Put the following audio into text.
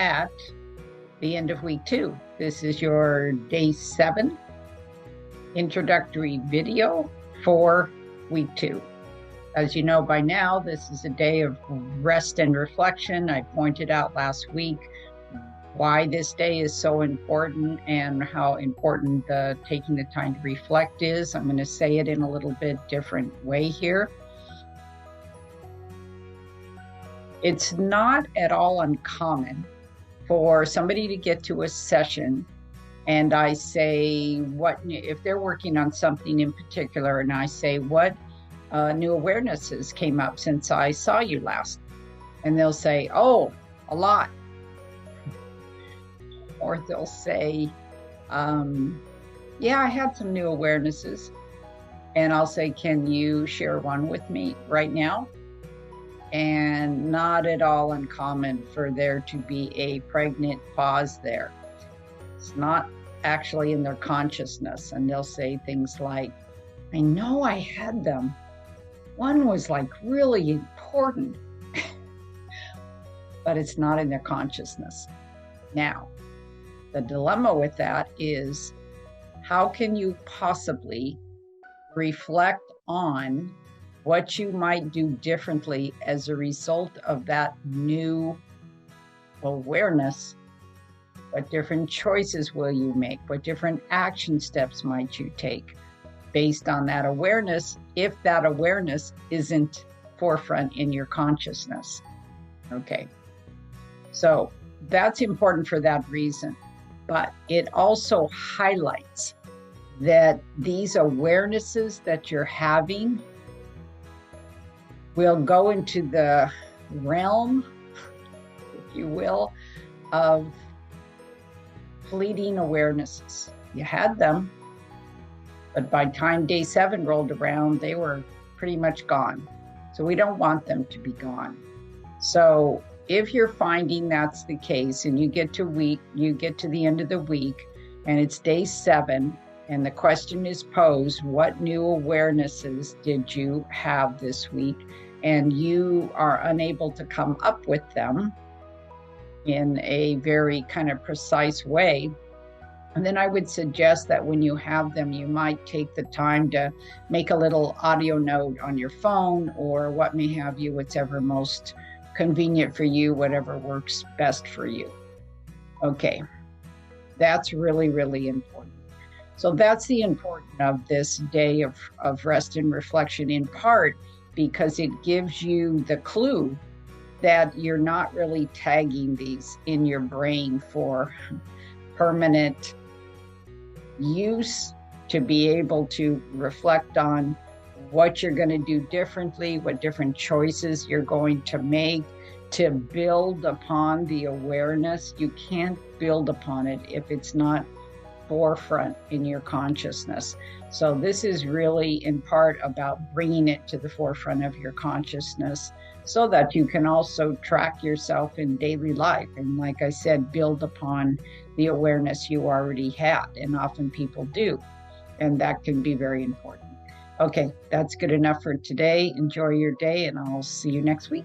at the end of week 2. This is your day 7 introductory video for week 2. As you know by now, this is a day of rest and reflection. I pointed out last week why this day is so important and how important taking the time to reflect is. I'm going to say it in a little bit different way here. It's not at all uncommon for somebody to get to a session and I say, what if they're working on something in particular, and I say, what new awarenesses came up since I saw you last? And they'll say, oh, a lot. Or they'll say, yeah, I had some new awarenesses. And I'll say, can you share one with me right now? And not at all uncommon for there to be a pregnant pause there. It's not actually in their consciousness. And they'll say things like, I know I had them. One was like really important, but it's not in their consciousness. Now, the dilemma with that is, how can you possibly reflect on what you might do differently as a result of that new awareness? What different choices will you make? What different action steps might you take based on that awareness, if that awareness isn't forefront in your consciousness? Okay, so that's important for that reason. But it also highlights that these awarenesses that you're having will go into the realm, if you will, of fleeting awarenesses. You had them, but by time day 7 rolled around, they were pretty much gone. So we don't want them to be gone. So if you're finding that's the case and you get to the end of the week and it's day 7 and the question is posed, what new awarenesses did you have this week? And you are unable to come up with them in a very kind of precise way, and then I would suggest that when you have them, you might take the time to make a little audio note on your phone or what may have you, whatever most convenient for you, whatever works best for you. Okay, that's really, really important. So that's the importance of this day of rest and reflection, in part because it gives you the clue that you're not really tagging these in your brain for permanent use, to be able to reflect on what you're going to do differently, what different choices you're going to make to build upon the awareness. You can't build upon it if it's not forefront in your consciousness. So this is really in part about bringing it to the forefront of your consciousness so that you can also track yourself in daily life. And like I said, build upon the awareness you already had. And often people do. And that can be very important. Okay, that's good enough for today. Enjoy your day, and I'll see you next week.